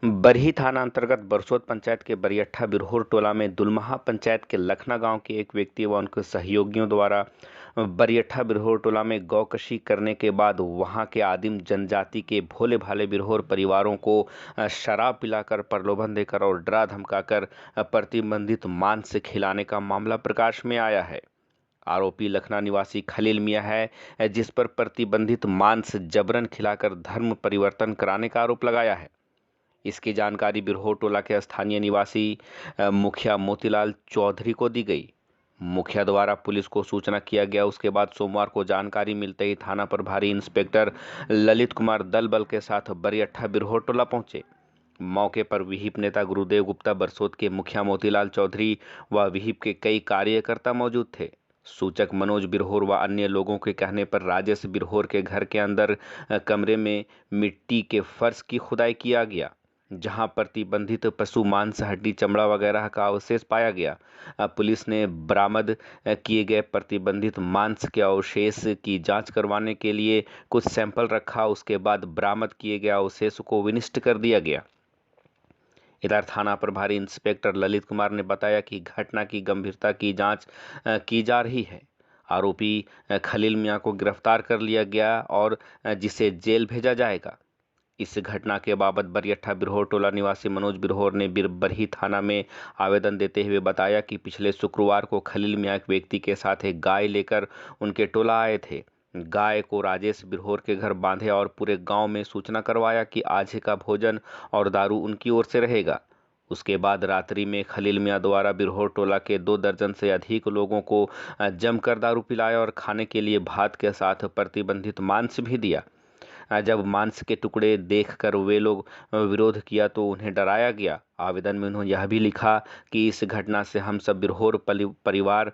बरही थाना अंतर्गत बरसोत पंचायत के बरियट्ठा बिरहोर टोला में दुलमहा पंचायत के लखना गांव के एक व्यक्ति व उनके सहयोगियों द्वारा बरियट्ठा बिरहोर टोला में गौकशी करने के बाद वहां के आदिम जनजाति के भोले भाले बिरहोर परिवारों को शराब पिलाकर, प्रलोभन देकर और डरा धमकाकर प्रतिबंधित मांस खिलाने का मामला प्रकाश में आया है। आरोपी लखना निवासी खलील मियां है, जिस पर प्रतिबंधित मांस जबरन खिलाकर धर्म परिवर्तन कराने का आरोप लगाया है। इसकी जानकारी बिरहोर टोला के स्थानीय निवासी मुखिया मोतीलाल चौधरी को दी गई। मुखिया द्वारा पुलिस को सूचना किया गया। उसके बाद सोमवार को जानकारी मिलते ही थाना प्रभारी इंस्पेक्टर ललित कुमार दल बल के साथ बरियट्ठा बिरहोर टोला पहुंचे। मौके पर विहिप नेता गुरुदेव गुप्ता, बरसोत के मुखिया मोतीलाल चौधरी व विहिप के कई कार्यकर्ता मौजूद थे। सूचक मनोज बिरहोर व अन्य लोगों के कहने पर राजेश बिरहोर के घर के अंदर कमरे में मिट्टी के फर्श की खुदाई किया गया, जहां प्रतिबंधित पशु मांस, हड्डी, चमड़ा वगैरह का अवशेष पाया गया। पुलिस ने बरामद किए गए प्रतिबंधित मांस के अवशेष की जांच करवाने के लिए कुछ सैंपल रखा। उसके बाद बरामद किए गए अवशेष को विनिष्ट कर दिया गया। इधर थाना प्रभारी इंस्पेक्टर ललित कुमार ने बताया कि घटना की गंभीरता की जांच की जा रही है। आरोपी खलील मियां को गिरफ्तार कर लिया गया और जिसे जेल भेजा जाएगा। इस घटना के बाबत बरियट्ठा बिरहोर टोला निवासी मनोज बिरहोर ने बरही थाना में आवेदन देते हुए बताया कि पिछले शुक्रवार को खलील मियां एक व्यक्ति के साथ एक गाय लेकर उनके टोला आए थे। गाय को राजेश बिरहोर के घर बांधे और पूरे गांव में सूचना करवाया कि आज का भोजन और दारू उनकी ओर से रहेगा। उसके बाद रात्रि में खलील मियां द्वारा बिरहोर टोला के 2 दर्जन से अधिक लोगों को जमकर दारू पिलाया और खाने के लिए भात के साथ प्रतिबंधित मांस भी दिया। जब मांस के टुकड़े देखकर वे लोग विरोध किया तो उन्हें डराया गया। आवेदन में उन्होंने यह भी लिखा कि इस घटना से हम सब बिरहोर परिवार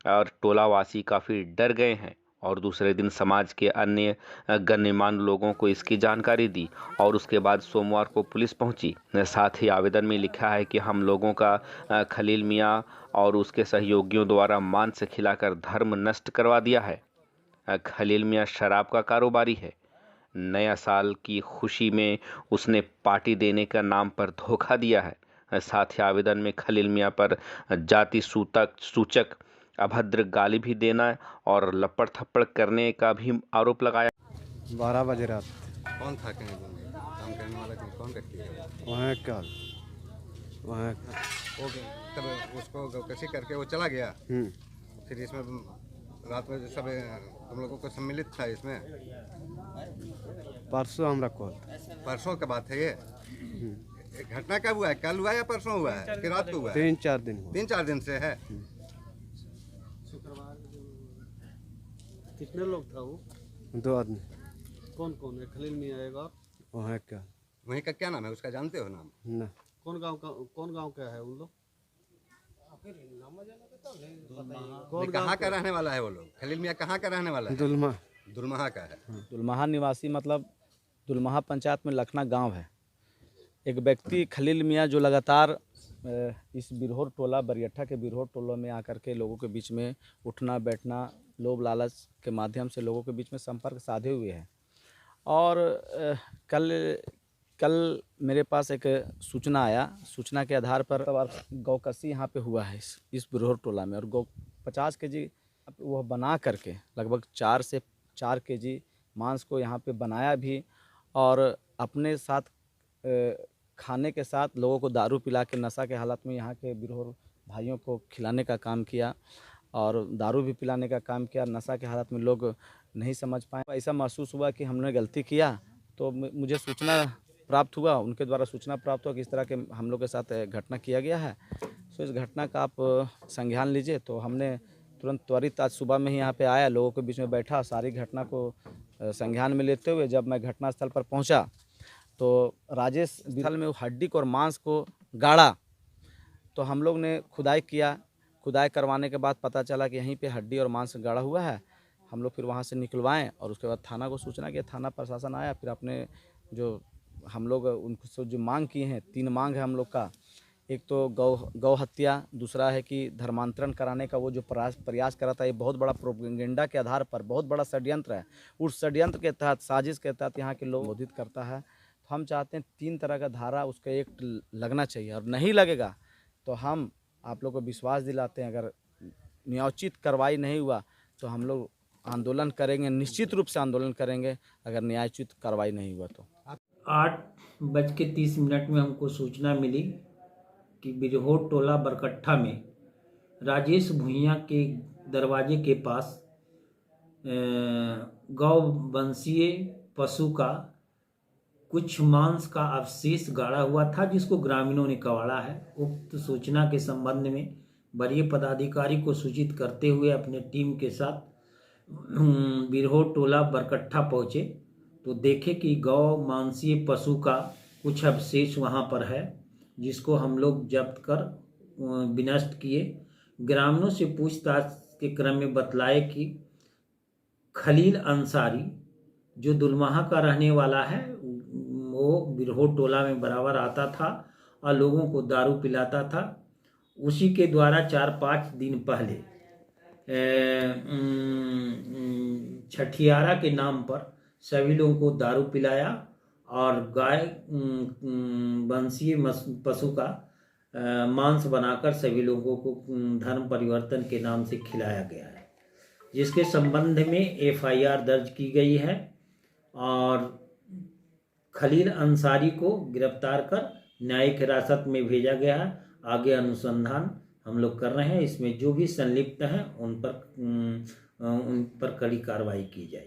और टोलावासी काफ़ी डर गए हैं और दूसरे दिन समाज के अन्य गणमान्य लोगों को इसकी जानकारी दी और उसके बाद सोमवार को पुलिस पहुंची। साथ ही आवेदन में लिखा है कि हम लोगों का खलील मियां और उसके सहयोगियों द्वारा मांस खिलाकर धर्म नष्ट करवा दिया है। खलील मियां शराब का कारोबारी है। नया साल की खुशी में उसने पार्टी देने का नाम पर धोखा दिया है। साथ ही आवेदन में खलील मियां पर जाति सूचक अभद्र गाली भी देना और लपड़ थप्पड़ करने का भी आरोप लगाया। 12 बजे रात कौन था काम करने वाला कौन व्यक्ति है? वहाँ का वहाँ वो तब उसको कैसे करके वो चला गया। फिर इसमें रात में सब तुम लोगों को सम्मिलित था इसमें? परसों हमरा कॉल। परसों का बात है ये? घटना कब हुआ है? कल हुआ है या परसों हुआ है कि रात को हुआ है? 3-4 दिन हुआ। 3-4 दिन से है। कितने लोग था वो? 2 आदमी। कौन कौन है? खलील मियां आएगा। वहाँ का वहीं का क्या नाम है उसका, जानते हो नाम? ना। कौन गांव का है उन लोग? कहाँ का रहने वाला है वो लोग? खलील मियां कहाँ का रहने वाला है? दुलमहा का है। दुलमहा निवासी, मतलब दुलमहा पंचायत में लखना गांव है। एक व्यक्ति खलील मियां जो लगातार इस बिरहोर टोला, बरियट्ठा के बिरहोर टोला में आकर के लोगों के बीच में उठना बैठना, लोभ लालच के माध्यम से लोगों के बीच में संपर्क साधे हुए हैं। और कल मेरे पास एक सूचना आया। सूचना के आधार पर गौकशी यहाँ पे हुआ है इस बिरहोर टोला में, और 50 केजी वह बना करके लगभग 4 से 4 केजी मांस को यहाँ पे बनाया भी और अपने साथ खाने के साथ लोगों को दारू पिला के नशा के हालत में यहाँ के बिरहोर भाइयों को खिलाने का काम किया और दारू भी पिलाने का काम किया। नशा के हालत में लोग नहीं समझ पाए। ऐसा महसूस हुआ कि हमने गलती किया, तो मुझे सूचना प्राप्त हुआ, उनके द्वारा सूचना प्राप्त हुआ कि इस तरह के हम लोग के साथ घटना किया गया है। तो इस घटना का आप संज्ञान लीजिए। तो हमने तुरंत त्वरित आज सुबह में ही यहाँ पे आया, लोगों के बीच में बैठा, सारी घटना को संज्ञान में लेते हुए जब मैं घटनास्थल पर पहुँचा तो राजेश बिरहल में वो हड्डी और मांस को गाड़ा। तो हम लोग ने खुदाई किया। खुदाई करवाने के बाद पता चला कि यहीं पे हड्डी और मांस गाड़ा हुआ है। हम लोग फिर वहाँ से निकलवाएं और उसके बाद थाना को सूचना किया। थाना प्रशासन आया। फिर अपने जो हम लोग उनको जो मांग किए हैं, 3 मांग है हम लोग का। एक तो गौ हत्या, दूसरा है कि धर्मांतरण कराने का वो जो प्रयास करा था, ये बहुत बड़ा प्रोपेगेंडा के आधार पर बहुत बड़ा षड्यंत्र है। उस षड्यंत्र के तहत, साजिश के तहत यहाँ के लोग संबोधित करता है। तो हम चाहते हैं 3 तरह का धारा उसका एक्ट लगना चाहिए, और नहीं लगेगा तो हम आप लोग को विश्वास दिलाते हैं, अगर न्यायोचित कार्रवाई नहीं हुआ तो हम लोग आंदोलन करेंगे, निश्चित रूप से आंदोलन करेंगे अगर न्यायोचित कार्रवाई नहीं हुआ तो। 8:30 में हमको सूचना मिली कि बिरहोर टोला बरकट्ठा में राजेश भुइयां के दरवाजे के पास गौ वंशीय पशु का कुछ मांस का अवशेष गाड़ा हुआ था, जिसको ग्रामीणों ने कबाड़ा है। उक्त सूचना के संबंध में वरीय पदाधिकारी को सूचित करते हुए अपने टीम के साथ बिरहोर टोला बरकट्ठा पहुँचे तो देखे कि गौ मांसीय पशु का कुछ अवशेष वहाँ पर है, जिसको हम लोग जब्त कर विनष्ट किए। ग्रामीणों से पूछताछ के क्रम में बतलाए कि खलील अंसारी जो दुलमहा का रहने वाला है, वो बिरहोर टोला में बराबर आता था और लोगों को दारू पिलाता था। उसी के द्वारा 4-5 दिन पहले छठियारा के नाम पर सभी लोगों को दारू पिलाया और गाय वंशीय पशु का मांस बनाकर सभी लोगों को धर्म परिवर्तन के नाम से खिलाया गया है, जिसके संबंध में FIR दर्ज की गई है और खलील अंसारी को गिरफ्तार कर न्यायिक हिरासत में भेजा गया है। आगे अनुसंधान हम लोग कर रहे हैं, इसमें जो भी संलिप्त हैं उन पर कड़ी कार्रवाई की जाए।